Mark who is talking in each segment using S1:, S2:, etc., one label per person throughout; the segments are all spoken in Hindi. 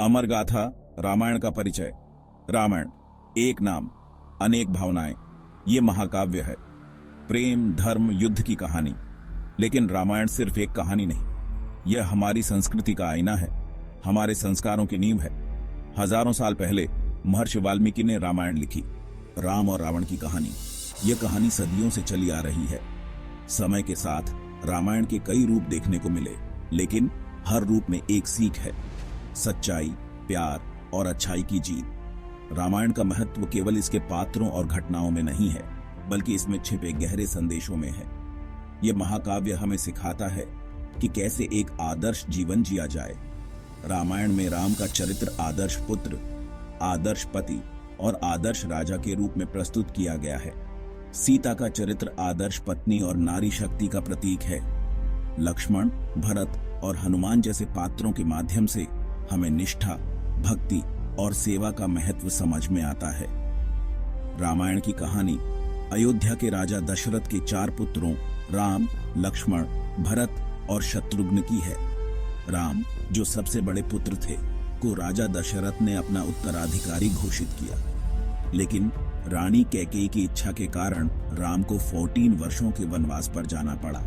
S1: अमर गाथा रामायण का परिचय। रामायण एक नाम अनेक भावनाएं, ये महाकाव्य है। प्रेम, धर्म, युद्ध की कहानी। लेकिन रामायण सिर्फ एक कहानी नहीं, यह हमारी संस्कृति का आईना है, हमारे संस्कारों की नींव है। हजारों साल पहले महर्षि वाल्मीकि ने रामायण लिखी। राम और रावण की कहानी, यह कहानी सदियों से चली आ रही है। समय के साथ रामायण के कई रूप देखने को मिले, लेकिन हर रूप में एक सीख है, सच्चाई, प्यार और अच्छाई की जीत। रामायण का महत्व केवल इसके पात्रों और घटनाओं में नहीं है, बल्कि इसमें छिपे गहरे संदेशों में है। यह महाकाव्य हमें सिखाता है कि कैसे एक आदर्श जीवन जिया जाए। रामायण में राम का चरित्र आदर्श पुत्र, आदर्श पति और आदर्श राजा के रूप में प्रस्तुत किया गया है। सीता का चरित्र आदर्श पत्नी और नारी शक्ति का प्रतीक है। लक्ष्मण, भरत और हनुमान जैसे पात्रों के माध्यम से हमें निष्ठा, भक्ति और सेवा का महत्व समझ में आता है। रामायण की कहानी अयोध्या के राजा दशरथ के 4 पुत्रों राम, लक्ष्मण, भरत और शत्रुघ्न की है। राम, जो सबसे बड़े पुत्र थे, को राजा दशरथ ने अपना उत्तराधिकारी घोषित किया, लेकिन रानी कैकेयी की इच्छा के कारण राम को 14 वर्षों के वनवास पर जाना पड़ा।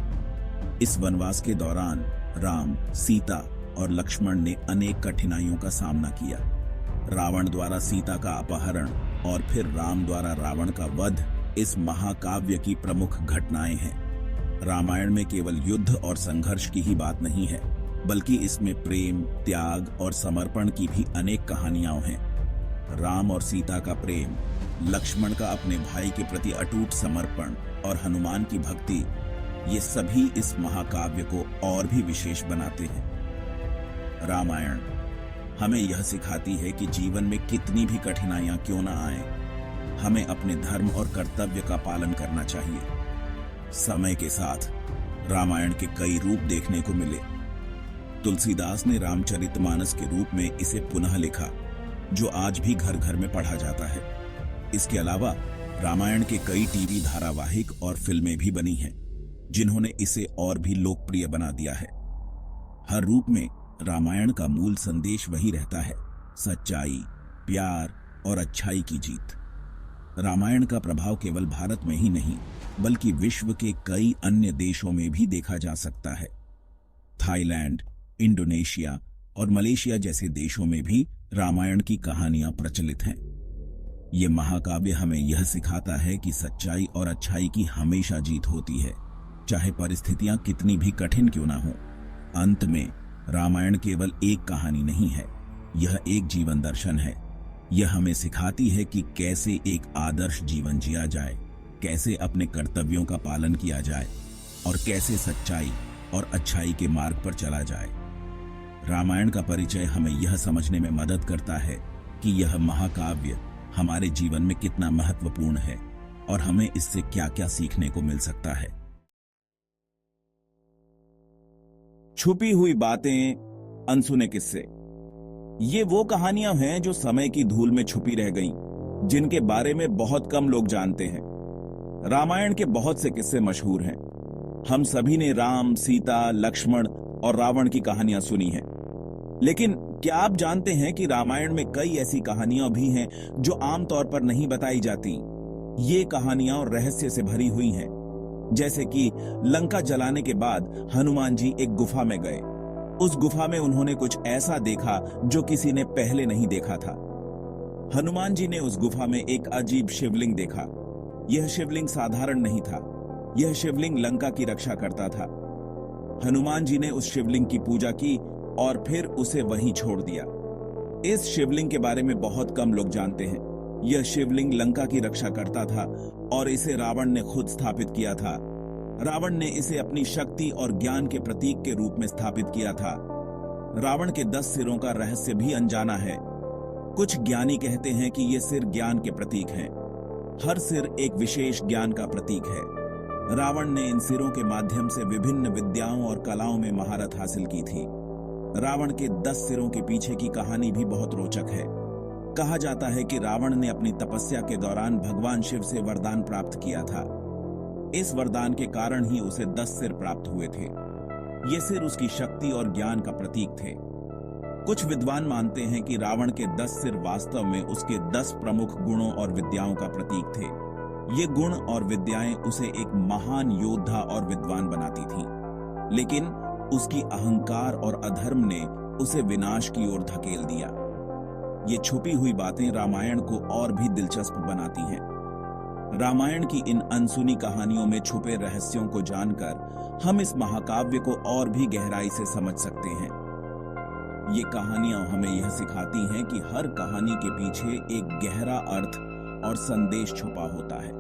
S1: इस वनवास के दौरान राम, सीता और लक्ष्मण ने अनेक कठिनाइयों का सामना किया। रावण द्वारा सीता का अपहरण और फिर राम द्वारा रावण का वध इस महाकाव्य की प्रमुख घटनाएं हैं। रामायण में केवल युद्ध और संघर्ष की ही बात नहीं है, बल्कि इसमें प्रेम, त्याग और समर्पण की भी अनेक कहानियां हैं। राम और सीता का प्रेम, लक्ष्मण का अपने भाई के प्रति अटूट समर्पण और हनुमान की भक्ति, ये सभी इस महाकाव्य को और भी विशेष बनाते हैं। रामायण हमें यह सिखाती है कि जीवन में कितनी भी कठिनाइयां क्यों ना आए, हमें अपने धर्म और कर्तव्य का पालन करना चाहिए। समय के साथ रामायण के कई रूप देखने को मिले। तुलसीदास ने रामचरितमानस के रूप में इसे पुनः लिखा, जो आज भी घर घर में पढ़ा जाता है। इसके अलावा रामायण के कई टीवी धारावाहिक और फिल्में भी बनी हैं, जिन्होंने इसे और भी लोकप्रिय बना दिया है। हर रूप में रामायण का मूल संदेश वही रहता है, सच्चाई, प्यार और अच्छाई की जीत। रामायण का प्रभाव केवल भारत में ही नहीं, बल्कि विश्व के कई अन्य देशों में भी देखा जा सकता है। थाईलैंड, इंडोनेशिया और मलेशिया जैसे देशों में भी रामायण की कहानियां प्रचलित हैं। ये महाकाव्य हमें यह सिखाता है कि सच्चाई और अच्छाई की हमेशा जीत होती है, चाहे परिस्थितियां कितनी भी कठिन क्यों ना हो। अंत में रामायण केवल एक कहानी नहीं है, यह एक जीवन दर्शन है। यह हमें सिखाती है कि कैसे एक आदर्श जीवन जिया जाए, कैसे अपने कर्तव्यों का पालन किया जाए और कैसे सच्चाई और अच्छाई के मार्ग पर चला जाए। रामायण का परिचय हमें यह समझने में मदद करता है कि यह महाकाव्य हमारे जीवन में कितना महत्वपूर्ण है और हमें इससे क्या-क्या सीखने को मिल सकता है। छुपी हुई बातें, अनसुने किस्से, ये वो कहानियां हैं जो समय की धूल में छुपी रह गईं, जिनके बारे में बहुत कम लोग जानते हैं। रामायण के बहुत से किस्से मशहूर हैं। हम सभी ने राम, सीता, लक्ष्मण और रावण की कहानियां सुनी हैं। लेकिन क्या आप जानते हैं कि रामायण में कई ऐसी कहानियां भी हैं जो आमतौर पर नहीं बताई जाती? ये कहानियां और रहस्य से भरी हुई हैं। जैसे कि लंका जलाने के बाद हनुमान जी एक गुफा में गए। उस गुफा में उन्होंने कुछ ऐसा देखा जो किसी ने पहले नहीं देखा था। हनुमान जी ने उस गुफा में एक अजीब शिवलिंग देखा। यह शिवलिंग साधारण नहीं था, यह शिवलिंग लंका की रक्षा करता था। हनुमान जी ने उस शिवलिंग की पूजा की और फिर उसे वहीं छोड़ दिया। इस शिवलिंग के बारे में बहुत कम लोग जानते हैं। यह शिवलिंग लंका की रक्षा करता था और इसे रावण ने खुद स्थापित किया था। रावण ने इसे अपनी शक्ति और ज्ञान के प्रतीक के रूप में स्थापित किया था। रावण के 10 सिरों का रहस्य भी अनजाना है। कुछ ज्ञानी कहते हैं कि ये सिर ज्ञान के प्रतीक हैं। हर सिर एक विशेष ज्ञान का प्रतीक है। रावण ने इन सिरों के माध्यम से विभिन्न विद्याओं और कलाओं में महारत हासिल की थी। रावण के 10 सिरों के पीछे की कहानी भी बहुत रोचक है। कहा जाता है कि रावण ने अपनी तपस्या के दौरान भगवान शिव से वरदान प्राप्त किया था। इस वरदान के कारण ही उसे 10 सिर प्राप्त हुए थे। ये सिर उसकी शक्ति और ज्ञान का प्रतीक थे। कुछ विद्वान मानते हैं कि रावण के 10 सिर वास्तव में उसके 10 प्रमुख गुणों और विद्याओं का प्रतीक थे। ये गुण और विद्याएं उसे एक महान योद्धा और विद्वान बनाती थीं, लेकिन उसकी अहंकार और अधर्म ने उसे विनाश की ओर धकेल दिया। ये छुपी हुई बातें रामायण को और भी दिलचस्प बनाती हैं। रामायण की इन अनसुनी कहानियों में छुपे रहस्यों को जानकर हम इस महाकाव्य को और भी गहराई से समझ सकते हैं। ये कहानियां हमें यह सिखाती हैं कि हर कहानी के पीछे एक गहरा अर्थ और संदेश छुपा होता है।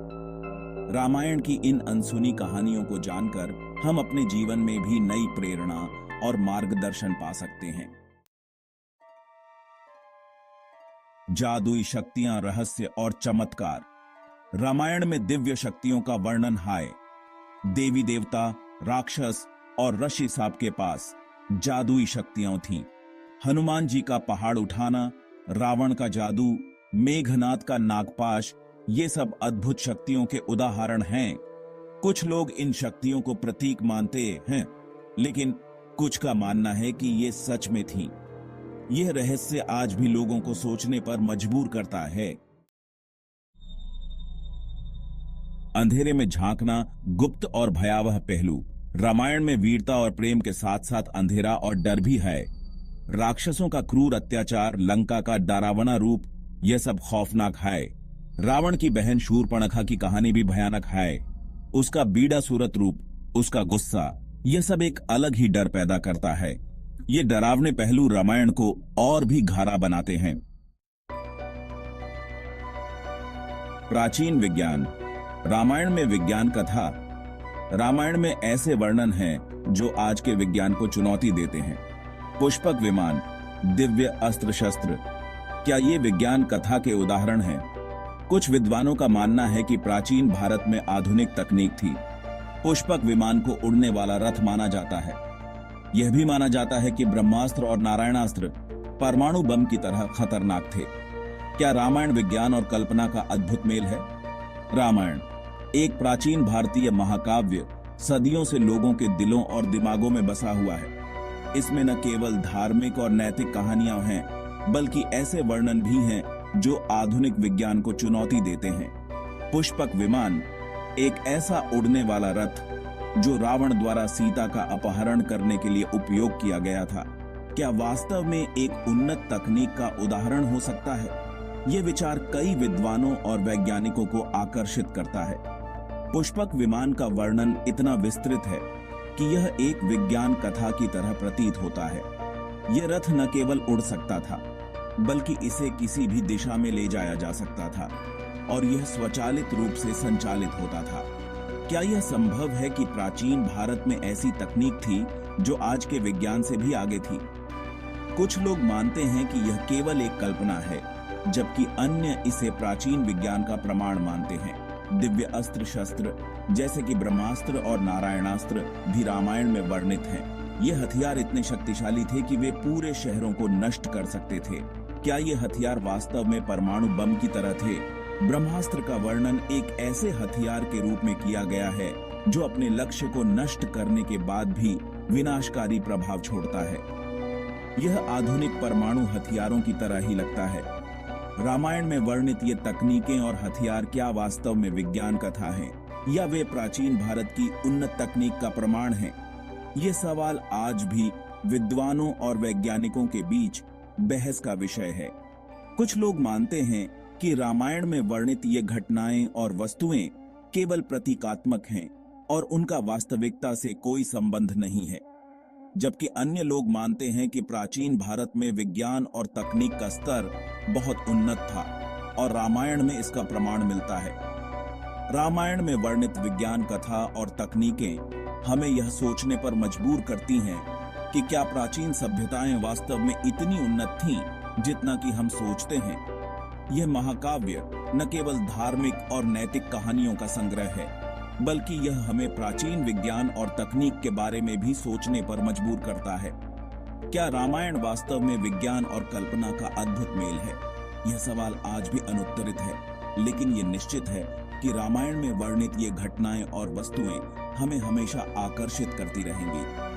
S1: रामायण की इन अनसुनी कहानियों को जानकर हम अपने जीवन में भी नई प्रेरणा और मार्गदर्शन पा सकते हैं। जादुई शक्तियां, रहस्य और चमत्कार। रामायण में दिव्य शक्तियों का वर्णन है। देवी देवता, राक्षस और ऋषि साहब के पास जादुई शक्तियां थीं। हनुमान जी का पहाड़ उठाना, रावण का जादू, मेघनाद का नागपाश, ये सब अद्भुत शक्तियों के उदाहरण हैं। कुछ लोग इन शक्तियों को प्रतीक मानते हैं, लेकिन कुछ का मानना है कि ये सच में थीं। यह रहस्य आज भी लोगों को सोचने पर मजबूर करता है। अंधेरे में झांकना, गुप्त और भयावह पहलू। रामायण में वीरता और प्रेम के साथ साथ अंधेरा और डर भी है। राक्षसों का क्रूर अत्याचार, लंका का डरावना रूप, यह सब खौफनाक है। रावण की बहन शूर्पणखा की कहानी भी भयानक है। उसका बीड़ा सूरत रूप, उसका गुस्सा, यह सब एक अलग ही डर पैदा करता है। ये डरावने पहलू रामायण को और भी गहरा बनाते हैं। प्राचीन विज्ञान। रामायण में विज्ञान कथा। रामायण में ऐसे वर्णन हैं जो आज के विज्ञान को चुनौती देते हैं। पुष्पक विमान, दिव्य अस्त्र शस्त्र, क्या ये विज्ञान कथा के उदाहरण हैं? कुछ विद्वानों का मानना है कि प्राचीन भारत में आधुनिक तकनीक थी। पुष्पक विमान को उड़ने वाला रथ माना जाता है। यह भी माना जाता है कि ब्रह्मास्त्र और नारायणास्त्र परमाणु बम की तरह खतरनाक थे। क्या रामायण विज्ञान और कल्पना का अद्भुत मेल है? रामायण एक प्राचीन भारतीय महाकाव्य सदियों से लोगों के दिलों और दिमागों में बसा हुआ है। इसमें न केवल धार्मिक और नैतिक कहानियां हैं, बल्कि ऐसे वर्णन भी हैं जो आधुनिक विज्ञान को चुनौती देते हैं। पुष्पक विमान एक ऐसा उड़ने वाला रथ जो रावण द्वारा सीता का अपहरण करने के लिए उपयोग किया गया था, क्या वास्तव में एक उन्नत तकनीक का उदाहरण हो सकता है? यह विचार कई विद्वानों और वैज्ञानिकों को आकर्षित करता है। पुष्पक विमान का वर्णन इतना विस्तृत है कि यह एक विज्ञान कथा की तरह प्रतीत होता है। यह रथ न केवल उड़ सकता था, बल्कि इसे किसी भी दिशा में ले जाया जा सकता था और यह स्वचालित रूप से संचालित होता था। क्या यह संभव है कि प्राचीन भारत में ऐसी तकनीक थी जो आज के विज्ञान से भी आगे थी? कुछ लोग मानते हैं कि यह केवल एक कल्पना है, जबकि अन्य इसे प्राचीन विज्ञान का प्रमाण मानते हैं। दिव्य अस्त्र शस्त्र जैसे कि ब्रह्मास्त्र और नारायणास्त्र भी रामायण में वर्णित हैं। ये हथियार इतने शक्तिशाली थे कि वे पूरे शहरों को नष्ट कर सकते थे। क्या ये हथियार वास्तव में परमाणु बम की तरह थे? ब्रह्मास्त्र का वर्णन एक ऐसे हथियार के रूप में किया गया है जो अपने लक्ष्य को नष्ट करने के बाद भी विनाशकारी प्रभाव छोड़ता है। यह आधुनिक परमाणु हथियारों की तरह ही लगता है। रामायण में वर्णित ये तकनीकें और हथियार क्या वास्तव में विज्ञान कथा हैं, या वे प्राचीन भारत की उन्नत तकनीक का प्रमाण हैं? ये सवाल आज भी विद्वानों और वैज्ञानिकों के बीच बहस का विषय है। कुछ लोग मानते हैं कि रामायण में वर्णित ये घटनाएं और वस्तुएं केवल प्रतीकात्मक हैं और उनका वास्तविकता से कोई संबंध नहीं है, जबकि अन्य लोग मानते हैं कि प्राचीन भारत में विज्ञान और तकनीक का स्तर बहुत उन्नत था और रामायण में इसका प्रमाण मिलता है। रामायण में वर्णित विज्ञान कथा और तकनीकें हमें यह सोचने पर मजबूर करती हैं कि क्या प्राचीन सभ्यताएं वास्तव में इतनी उन्नत थीं जितना कि हम सोचते हैं। यह महाकाव्य न केवल धार्मिक और नैतिक कहानियों का संग्रह है, बल्कि यह हमें प्राचीन विज्ञान और तकनीक के बारे में भी सोचने पर मजबूर करता है। क्या रामायण वास्तव में विज्ञान और कल्पना का अद्भुत मेल है? यह सवाल आज भी अनुत्तरित है, लेकिन यह निश्चित है कि रामायण में वर्णित ये घटनाएं और वस्तुएं हमें हमेशा आकर्षित करती रहेंगी।